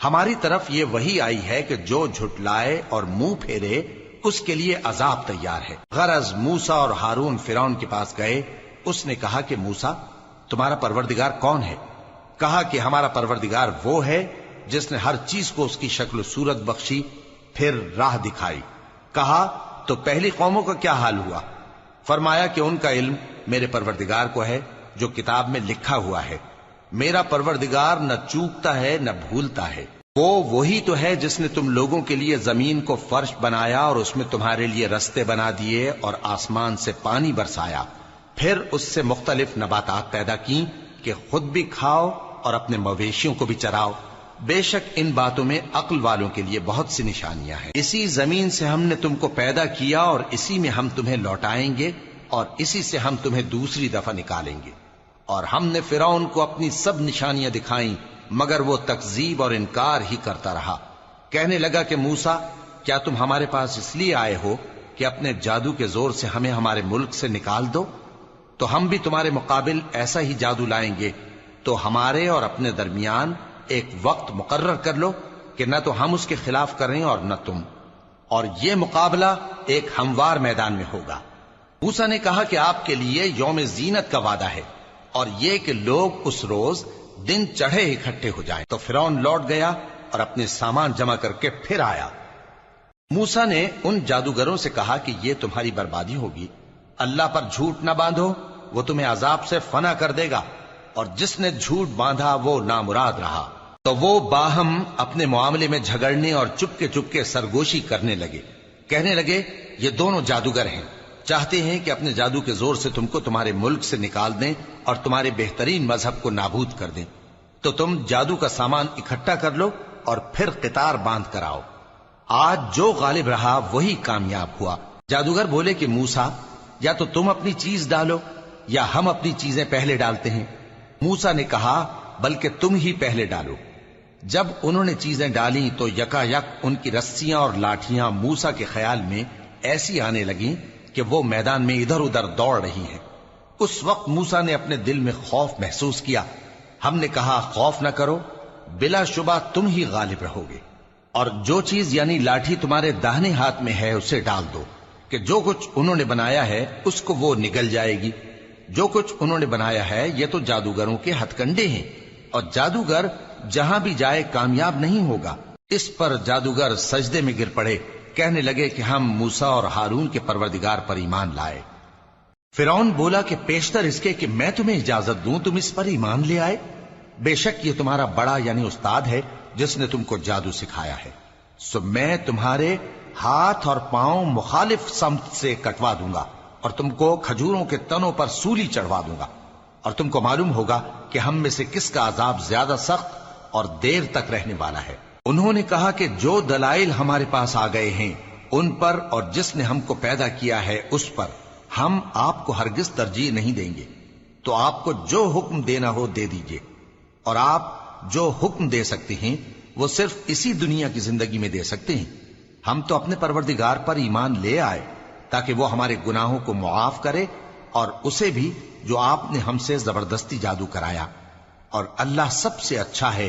ہماری طرف یہ وحی آئی ہے کہ جو جھٹلائے اور منہ پھیرے اس کے لیے عذاب تیار ہے۔ غرض موسیٰ اور ہارون فرعون کے پاس گئے۔ اس نے کہا کہ موسیٰ، تمہارا پروردگار کون ہے؟ کہا کہ ہمارا پروردگار وہ ہے جس نے ہر چیز کو اس کی شکل و صورت بخشی، پھر راہ دکھائی۔ کہا، تو پہلی قوموں کا کیا حال ہوا؟ فرمایا کہ ان کا علم میرے پروردگار کو ہے جو کتاب میں لکھا ہوا ہے۔ میرا پروردگار نہ چوکتا ہے نہ بھولتا ہے۔ وہ وہی تو ہے جس نے تم لوگوں کے لیے زمین کو فرش بنایا اور اس میں تمہارے لیے رستے بنا دیے اور آسمان سے پانی برسایا، پھر اس سے مختلف نباتات پیدا کی کہ خود بھی کھاؤ اور اپنے مویشیوں کو بھی چراؤ۔ بے شک ان باتوں میں عقل والوں کے لیے بہت سی نشانیاں ہیں۔ اسی زمین سے ہم نے تم کو پیدا کیا اور اسی میں ہم تمہیں لوٹائیں گے اور اسی سے ہم تمہیں دوسری دفعہ نکالیں گے۔ اور ہم نے فرعون کو اپنی سب نشانیاں دکھائیں مگر وہ تکذیب اور انکار ہی کرتا رہا۔ کہنے لگا کہ موسیٰ، کیا تم ہمارے پاس اس لیے آئے ہو کہ اپنے جادو کے زور سے ہمیں ہمارے ملک سے نکال دو؟ تو ہم بھی تمہارے مقابل ایسا ہی جادو لائیں گے، تو ہمارے اور اپنے درمیان ایک وقت مقرر کر لو کہ نہ تو ہم اس کے خلاف کریں اور نہ تم، اور یہ مقابلہ ایک ہموار میدان میں ہوگا۔ موسیٰ نے کہا کہ آپ کے لیے یوم زینت کا وعدہ ہے اور یہ کہ لوگ اس روز دن چڑھے اکٹھے ہو جائیں۔ تو فرعون لوٹ گیا اور اپنے سامان جمع کر کے پھر آیا۔ موسیٰ نے ان جادوگروں سے کہا کہ یہ تمہاری بربادی ہوگی، اللہ پر جھوٹ نہ باندھو، وہ تمہیں عذاب سے فنا کر دے گا، اور جس نے جھوٹ باندھا وہ نامراد رہا۔ تو وہ باہم اپنے معاملے میں جھگڑنے اور چپکے سرگوشی کرنے لگے، کہنے لگے یہ دونوں جادوگر ہیں، چاہتے ہیں کہ اپنے جادو کے زور سے تم کو تمہارے ملک سے نکال دیں اور تمہارے بہترین مذہب کو نابود کر دیں۔ تو تم جادو کا سامان اکٹھا کر لو اور پھر قطار باندھ کر آؤ۔ آج جو غالب رہا وہی کامیاب ہوا۔ جادوگر بولے کہ موسیٰ، یا تو تم اپنی چیز ڈالو یا ہم اپنی چیزیں پہلے ڈالتے ہیں۔ موسیٰ نے کہا بلکہ تم ہی پہلے ڈالو۔ جب انہوں نے چیزیں ڈالیں تو یکا یک ان کی رسیاں اور لاٹھیاں موسیٰ کے خیال میں ایسی آنے لگیں کہ وہ میدان میں ادھر ادھر دوڑ رہی ہیں۔ اس وقت موسیٰ نے اپنے دل میں خوف محسوس کیا۔ ہم نے کہا خوف نہ کرو، بلا شبہ تم ہی غالب رہو گے، اور جو چیز یعنی لاٹھی تمہارے داہنے ہاتھ میں ہے اسے ڈال دو کہ جو کچھ انہوں نے بنایا ہے اس کو وہ نگل جائے گی۔ جو کچھ انہوں نے بنایا ہے یہ تو جادوگروں کے ہتھ کنڈے ہیں، اور جادوگر جہاں بھی جائے کامیاب نہیں ہوگا۔ اس پر جادوگر سجدے میں گر پڑے، کہنے لگے کہ ہم موسیٰ اور ہارون کے پروردگار پر ایمان لائے۔ فرعون بولا کہ پیشتر اس کے کہ میں تمہیں اجازت دوں تم اس پر ایمان لے آئے، بے شک یہ تمہارا بڑا یعنی استاد ہے جس نے تم کو جادو سکھایا ہے، سو میں تمہارے ہاتھ اور پاؤں مخالف سمت سے کٹوا دوں گا اور تم کو کھجوروں کے تنوں پر سولی چڑھوا دوں گا، اور تم کو معلوم ہوگا کہ ہم میں سے کس کا عذاب زیادہ سخت اور دیر تک رہنے والا ہے۔ انہوں نے کہا کہ جو دلائل ہمارے پاس آ گئے ہیں ان پر اور جس نے ہم کو پیدا کیا ہے اس پر ہم آپ کو ہرگز ترجیح نہیں دیں گے، تو آپ کو جو حکم دینا ہو دے دیجئے، اور آپ جو حکم دے سکتے ہیں وہ صرف اسی دنیا کی زندگی میں دے سکتے ہیں۔ ہم تو اپنے پروردگار پر ایمان لے آئے تاکہ وہ ہمارے گناہوں کو معاف کرے اور اسے بھی جو آپ نے ہم سے زبردستی جادو کرایا، اور اللہ سب سے اچھا ہے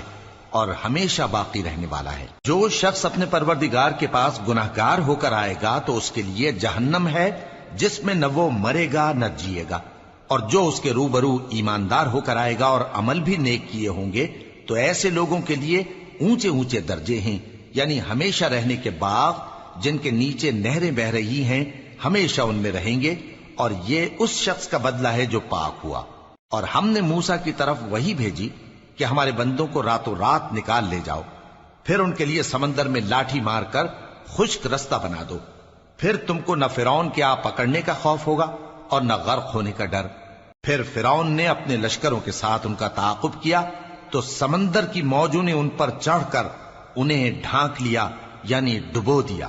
اور ہمیشہ باقی رہنے والا ہے۔ جو شخص اپنے پروردگار کے پاس گناہگار ہو کر آئے گا تو اس کے لیے جہنم ہے جس میں نہ وہ مرے گا نہ جیے گا، اور جو اس کے روبرو ایماندار ہو کر آئے گا اور عمل بھی نیک کیے ہوں گے تو ایسے لوگوں کے لیے اونچے اونچے درجے ہیں، یعنی ہمیشہ رہنے کے باغ جن کے نیچے نہریں بہ رہی ہیں، ہمیشہ ان میں رہیں گے، اور یہ اس شخص کا بدلہ ہے جو پاک ہوا۔ اور ہم نے موسیٰ کی طرف وہی بھیجی کہ ہمارے بندوں کو راتوں رات نکال لے جاؤ، پھر ان کے لیے سمندر میں لاٹھی مار کر خشک رستہ بنا دو، پھر تم کو نہ فرعون کے آ پکڑنے کا خوف ہوگا اور نہ غرق ہونے کا ڈر۔ پھر فرعون نے اپنے لشکروں کے ساتھ ان کا تعاقب کیا تو سمندر کی موجوں نے ان پر چڑھ کر انہیں ڈھانک لیا یعنی ڈبو دیا،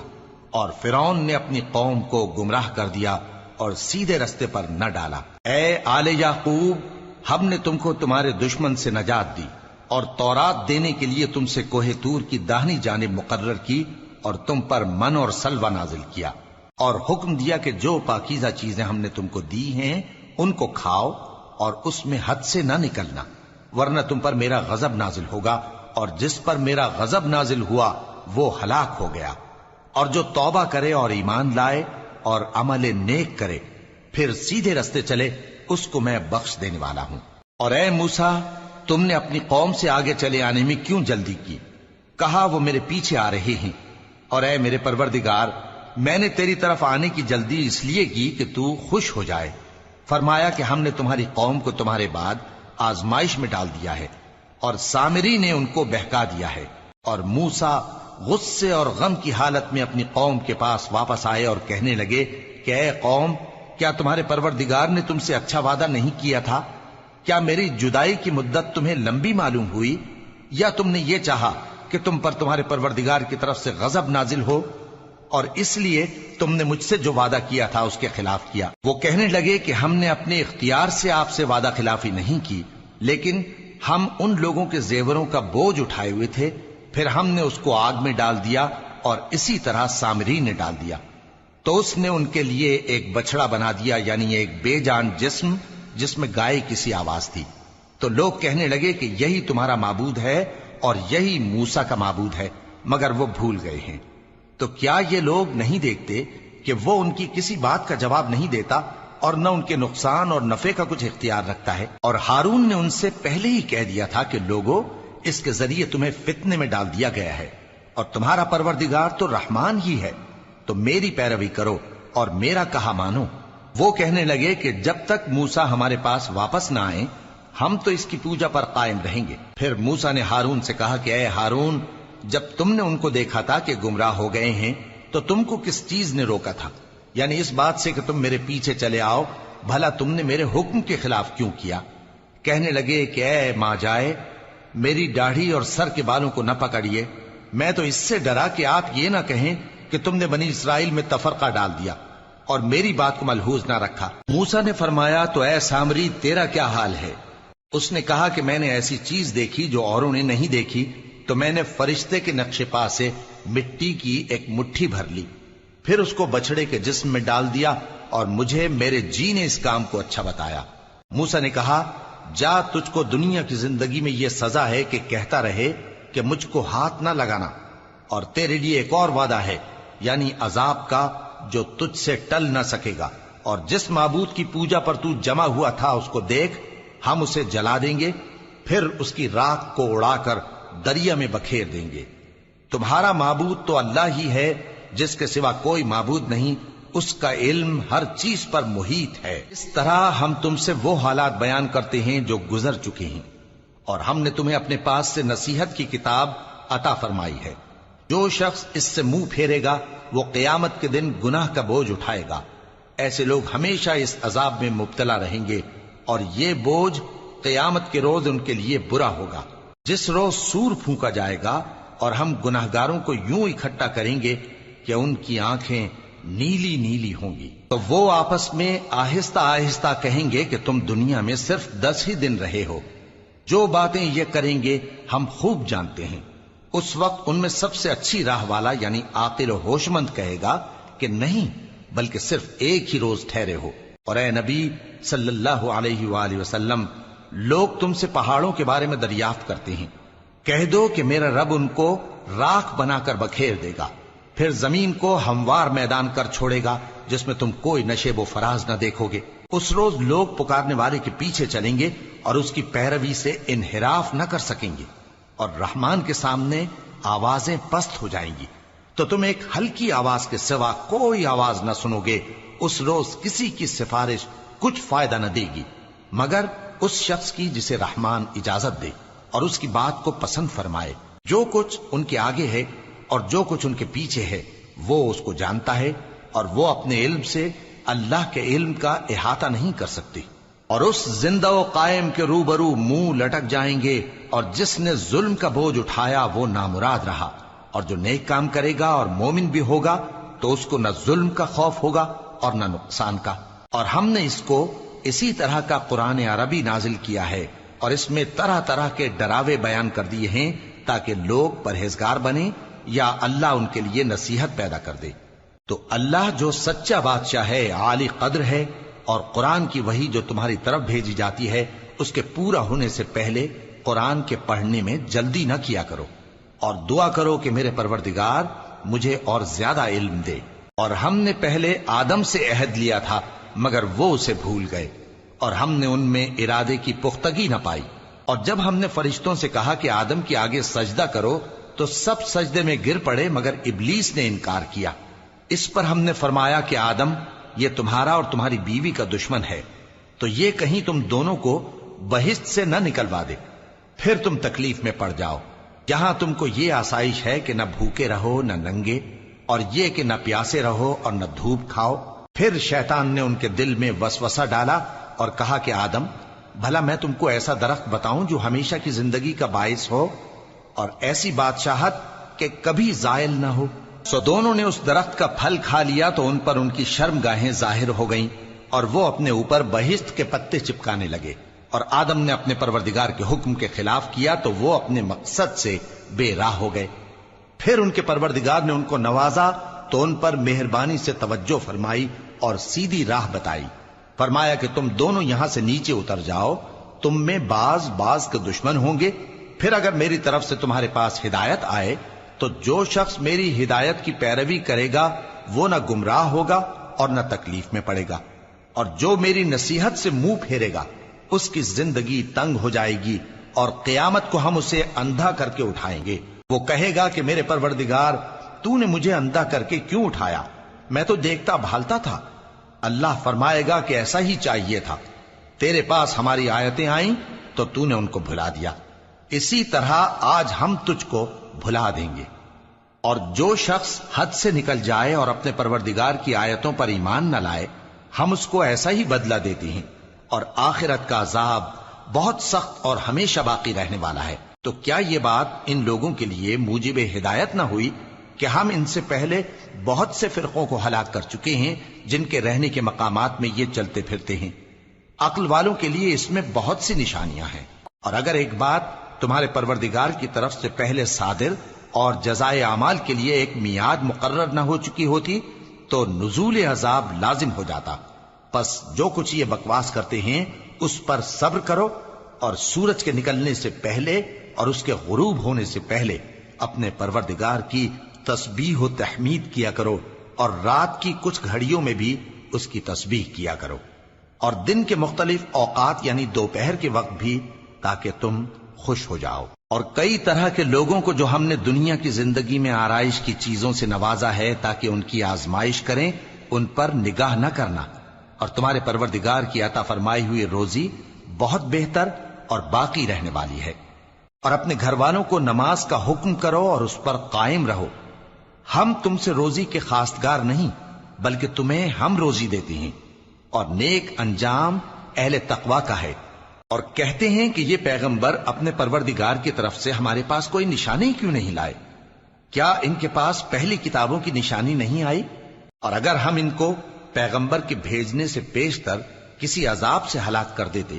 اور فرعون نے اپنی قوم کو گمراہ کر دیا اور سیدھے رستے پر نہ ڈالا۔ اے آل یعقوب، ہم نے تم کو تمہارے دشمن سے نجات دی اور تورات دینے کے لیے تم سے کوہ طور کی داہنی جانب مقرر کی، اور تم پر من اور سلوہ نازل کیا، اور حکم دیا کہ جو پاکیزہ چیزیں ہم نے تم کو دی ہیں ان کو کھاؤ اور اس میں حد سے نہ نکلنا، ورنہ تم پر میرا غضب نازل ہوگا، اور جس پر میرا غضب نازل ہوا وہ ہلاک ہو گیا۔ اور جو توبہ کرے اور ایمان لائے اور عمل نیک کرے پھر سیدھے رستے چلے اس کو میں بخش دینے والا ہوں۔ اور اے موسیٰ، تم نے اپنی قوم سے آگے چلے آنے میں کیوں جلدی کی؟ کہا وہ میرے پیچھے آ رہے ہیں۔ اور اے میرے پروردگار، میں نے تیری طرف آنے کی جلدی اس لیے کی کہ تو خوش ہو جائے۔ فرمایا کہ ہم نے تمہاری قوم کو تمہارے بعد آزمائش میں ڈال دیا ہے، اور سامری نے ان کو بہکا دیا ہے۔ اور موسیٰ غصے اور غم کی حالت میں اپنی قوم کے پاس واپس آئے اور کہنے لگے کہ اے قوم، کیا تمہارے پروردگار نے تم سے اچھا وعدہ نہیں کیا تھا؟ کیا میری جدائی کی مدت تمہیں لمبی معلوم ہوئی، یا تم نے یہ چاہا کہ تم پر تمہارے پروردگار کی طرف سے غضب نازل ہو، اور اس لیے تم نے مجھ سے جو وعدہ کیا تھا اس کے خلاف کیا؟ وہ کہنے لگے کہ ہم نے اپنے اختیار سے آپ سے وعدہ خلافی نہیں کی، لیکن ہم ان لوگوں کے زیوروں کا بوجھ اٹھائے ہوئے تھے، پھر ہم نے اس کو آگ میں ڈال دیا، اور اسی طرح سامری نے ڈال دیا۔ تو اس نے ان کے لیے ایک بچڑا بنا دیا، یعنی ایک بے جان جسم جس میں گائے کسی آواز تھی۔ تو لوگ کہنے لگے کہ یہی تمہارا معبود ہے اور یہی موسیٰ کا معبود ہے، مگر وہ بھول گئے ہیں۔ تو کیا یہ لوگ نہیں دیکھتے کہ وہ ان کی کسی بات کا جواب نہیں دیتا اور نہ ان کے نقصان اور نفع کا کچھ اختیار رکھتا ہے۔ اور ہارون نے ان سے پہلے ہی کہہ دیا تھا کہ لوگوں، اس کے ذریعے تمہیں فتنے میں ڈال دیا گیا ہے، اور تمہارا پروردگار تو رحمان ہی ہے، تو میری پیروی کرو اور میرا کہا مانو۔ وہ کہنے لگے کہ جب تک موسیٰ ہمارے پاس واپس نہ آئیں ہم تو اس کی پوجا پر قائم رہیں گے۔ پھر موسیٰ نے ہارون سے کہا کہ اے ہارون، جب تم نے ان کو دیکھا تھا کہ گمراہ ہو گئے ہیں تو تم کو کس چیز نے روکا تھا؟ یعنی اس بات سے کہ تم میرے پیچھے چلے آؤ، بھلا تم نے میرے حکم کے خلاف کیوں کیا؟ کہنے لگے کہ اے ماں جائے، میری داڑھی اور سر کے بالوں کو نہ پکڑیے، میں تو اس سے ڈرا کہ آپ یہ نہ کہیں کہ تم نے بنی اسرائیل میں تفرقہ ڈال دیا اور میری بات کو ملحوظ نہ رکھا۔ موسیٰ نے فرمایا تو اے سامری تیرا کیا حال ہے؟ اس نے کہا کہ میں نے ایسی چیز دیکھی جو اوروں نے نہیں دیکھی، تو میں نے فرشتے کے نقش پا سے مٹی کی ایک مٹھی بھر لی، پھر اس کو بچڑے کے جسم میں ڈال دیا، اور مجھے میرے جی نے اس کام کو اچھا بتایا۔ موسیٰ نے کہا جا، تجھ کو دنیا کی زندگی میں یہ سزا ہے کہ کہتا رہے کہ مجھ کو ہاتھ نہ لگانا، اور تیرے لیے ایک اور وعدہ ہے، یعنی عذاب کا جو تجھ سے ٹل نہ سکے گا، اور جس معبود کی پوجا پر تو جمع ہوا تھا اس کو دیکھ، ہم اسے جلا دیں گے، پھر اس کی راکھ کو اڑا کر دریا میں بکھیر دیں گے۔ تمہارا معبود تو اللہ ہی ہے، جس کے سوا کوئی معبود نہیں، اس کا علم ہر چیز پر محیط ہے۔ اس طرح ہم تم سے وہ حالات بیان کرتے ہیں جو گزر چکے ہیں، اور ہم نے تمہیں اپنے پاس سے نصیحت کی کتاب عطا فرمائی ہے۔ جو شخص اس سے منہ پھیرے گا وہ قیامت کے دن گناہ کا بوجھ اٹھائے گا۔ ایسے لوگ ہمیشہ اس عذاب میں مبتلا رہیں گے، اور یہ بوجھ قیامت کے روز ان کے لیے برا ہوگا، جس روز سور پھونکا جائے گا، اور ہم گناہگاروں کو یوں اکٹھا کریں گے کہ ان کی آنکھیں نیلی نیلی ہوں گی۔ تو وہ آپس میں آہستہ آہستہ کہیں گے کہ تم دنیا میں صرف 10 ہی دن رہے ہو، جو باتیں یہ کریں گے ہم خوب جانتے ہیں۔ اس وقت ان میں سب سے اچھی راہ والا یعنی عاقل و ہوش مند کہے گا کہ نہیں، بلکہ صرف ایک ہی روز ٹھہرے ہو۔ اور اے نبی صلی اللہ علیہ وآلہ وسلم، لوگ تم سے پہاڑوں کے بارے میں دریافت کرتے ہیں، کہہ دو کہ میرا رب ان کو راکھ بنا کر بکھیر دے گا، پھر زمین کو ہموار میدان کر چھوڑے گا جس میں تم کوئی نشیب و فراز نہ دیکھو گے۔ اس روز لوگ پکارنے والے کے پیچھے چلیں گے اور اس کی پیروی سے انحراف نہ کر سکیں گے، اور رحمان کے سامنے آوازیں پست ہو جائیں گی، تو تم ایک ہلکی آواز کے سوا کوئی آواز نہ سنو گے۔ اس روز کسی کی سفارش کچھ فائدہ نہ دے گی مگر اس شخص کی جسے رحمان اجازت دے اور اس کی بات کو پسند فرمائے۔ جو کچھ ان کے آگے ہے اور جو کچھ ان کے پیچھے ہے وہ اس کو جانتا ہے، اور وہ اپنے علم سے اللہ کے علم کا احاطہ نہیں کر سکتی۔ اور اس زندہ و قائم کے روبرو منہ لٹک جائیں گے، اور جس نے ظلم کا بوجھ اٹھایا وہ نامراد رہا، اور جو نیک کام کرے گا اور مومن بھی ہوگا تو اس کو نہ ظلم کا خوف ہوگا اور نہ نقصان کا۔ اور ہم نے اس کو اسی طرح کا قرآن عربی نازل کیا ہے، اور اس میں طرح طرح کے ڈراوے بیان کر دیے ہیں تاکہ لوگ پرہیزگار بنیں یا اللہ ان کے لیے نصیحت پیدا کر دے۔ تو اللہ جو سچا بادشاہ ہے، عالی قدر ہے، اور قرآن کی وحی جو تمہاری طرف بھیجی جاتی ہے اس کے پورا ہونے سے پہلے قرآن کے پڑھنے میں جلدی نہ کیا کرو، اور دعا کرو کہ میرے پروردگار مجھے اور زیادہ علم دے۔ اور ہم نے پہلے آدم سے عہد لیا تھا مگر وہ اسے بھول گئے، اور ہم نے ان میں ارادے کی پختگی نہ پائی۔ اور جب ہم نے فرشتوں سے کہا کہ آدم کے آگے سجدہ کرو تو سب سجدے میں گر پڑے مگر ابلیس نے انکار کیا۔ اس پر ہم نے فرمایا کہ آدم، یہ تمہارا اور تمہاری بیوی کا دشمن ہے، تو یہ کہیں تم دونوں کو بہشت سے نہ نکلوا دے، پھر تم تکلیف میں پڑ جاؤ۔ یہاں تم کو یہ آسائش ہے کہ نہ بھوکے رہو نہ ننگے، اور یہ کہ نہ پیاسے رہو اور نہ دھوپ کھاؤ۔ پھر شیطان نے ان کے دل میں وسوسہ ڈالا اور کہا کہ آدم، بھلا میں تم کو ایسا درخت بتاؤں جو ہمیشہ کی زندگی کا باعث ہو اور ایسی بادشاہت کہ کبھی زائل نہ ہو؟ سو دونوں نے اس درخت کا پھل کھا لیا تو ان پر ان کی شرم گاہیں ظاہر ہو گئیں، اور وہ اپنے اوپر بہشت کے پتے چپکانے لگے۔ اور آدم نے اپنے پروردگار کے حکم کے خلاف کیا تو وہ اپنے مقصد سے بے راہ ہو گئے۔ پھر ان کے پروردگار نے ان کو نوازا تو ان پر مہربانی سے توجہ فرمائی اور سیدھی راہ بتائی۔ فرمایا کہ تم دونوں یہاں سے نیچے اتر جاؤ، تم میں بعض کے دشمن ہوں گے، پھر اگر میری طرف سے تمہارے پاس ہدایت آئے تو جو شخص میری ہدایت کی پیروی کرے گا وہ نہ گمراہ ہوگا اور نہ تکلیف میں پڑے گا۔ اور جو میری نصیحت سے منہ پھیرے گا اس کی زندگی تنگ ہو جائے گی، اور قیامت کو ہم اسے اندھا کر کے اٹھائیں گے۔ وہ کہے گا کہ میرے پروردگار، تو نے مجھے اندھا کر کے کیوں اٹھایا؟ میں تو دیکھتا بھالتا تھا۔ اللہ فرمائے گا کہ ایسا ہی چاہیے تھا، تیرے پاس ہماری آیتیں آئیں تو تو نے ان کو بھلا دیا، اسی طرح آج ہم تجھ کو بھلا دیں گے۔ اور جو شخص حد سے نکل جائے اور اپنے پروردگار کی آیتوں پر ایمان نہ لائے، ہم اس کو ایسا ہی بدلہ دیتے ہیں، اور آخرت کا عذاب بہت سخت اور ہمیشہ باقی رہنے والا ہے۔ تو کیا یہ بات ان لوگوں کے لیے موجب ہدایت نہ ہوئی کہ ہم ان سے پہلے بہت سے فرقوں کو ہلاک کر چکے ہیں جن کے رہنے کے مقامات میں یہ چلتے پھرتے ہیں؟ عقل والوں کے لیے اس میں بہت سی نشانیاں ہیں۔ اور اگر ایک بات تمہارے پروردگار کی طرف سے پہلے صادر اور جزائے اعمال کے لیے ایک میعاد مقرر نہ ہو چکی ہوتی تو نزول عذاب لازم ہو جاتا۔ پس جو کچھ یہ بکواس کرتے ہیں اس پر صبر کرو، اور سورج کے نکلنے سے پہلے اور اس کے غروب ہونے سے پہلے اپنے پروردگار کی تسبیح و تحمید کیا کرو، اور رات کی کچھ گھڑیوں میں بھی اس کی تسبیح کیا کرو، اور دن کے مختلف اوقات یعنی دوپہر کے وقت بھی، تاکہ تم خوش ہو جاؤ۔ اور کئی طرح کے لوگوں کو جو ہم نے دنیا کی زندگی میں آرائش کی چیزوں سے نوازا ہے تاکہ ان کی آزمائش کریں، ان پر نگاہ نہ کرنا، اور تمہارے پروردگار کی عطا فرمائی ہوئی روزی بہت بہتر اور باقی رہنے والی ہے۔ اور اپنے گھر والوں کو نماز کا حکم کرو اور اس پر قائم رہو۔ ہم تم سے روزی کے خواستگار نہیں، بلکہ تمہیں ہم روزی دیتے ہیں، اور نیک انجام اہل تقوی کا ہے۔ اور کہتے ہیں کہ یہ پیغمبر اپنے پروردگار کی طرف سے ہمارے پاس کوئی نشانی کیوں نہیں لائے؟ کیا ان کے پاس پہلی کتابوں کی نشانی نہیں آئی؟ اور اگر ہم ان کو پیغمبر کے بھیجنے سے پیشتر کسی عذاب سے ہلاک کر دیتے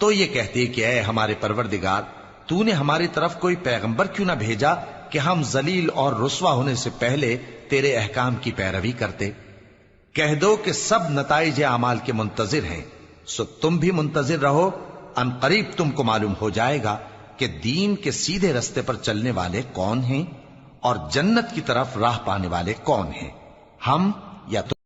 تو یہ کہتے کہ اے ہمارے پروردگار، تو نے ہماری طرف کوئی پیغمبر کیوں نہ بھیجا کہ ہم ذلیل اور رسوا ہونے سے پہلے تیرے احکام کی پیروی کرتے۔ کہہ دو کہ سب نتائج اعمال کے منتظر ہیں، سو تم بھی منتظر رہو، ان قریب تم کو معلوم ہو جائے گا کہ دین کے سیدھے رستے پر چلنے والے کون ہیں اور جنت کی طرف راہ پانے والے کون ہیں، ہم یا تم۔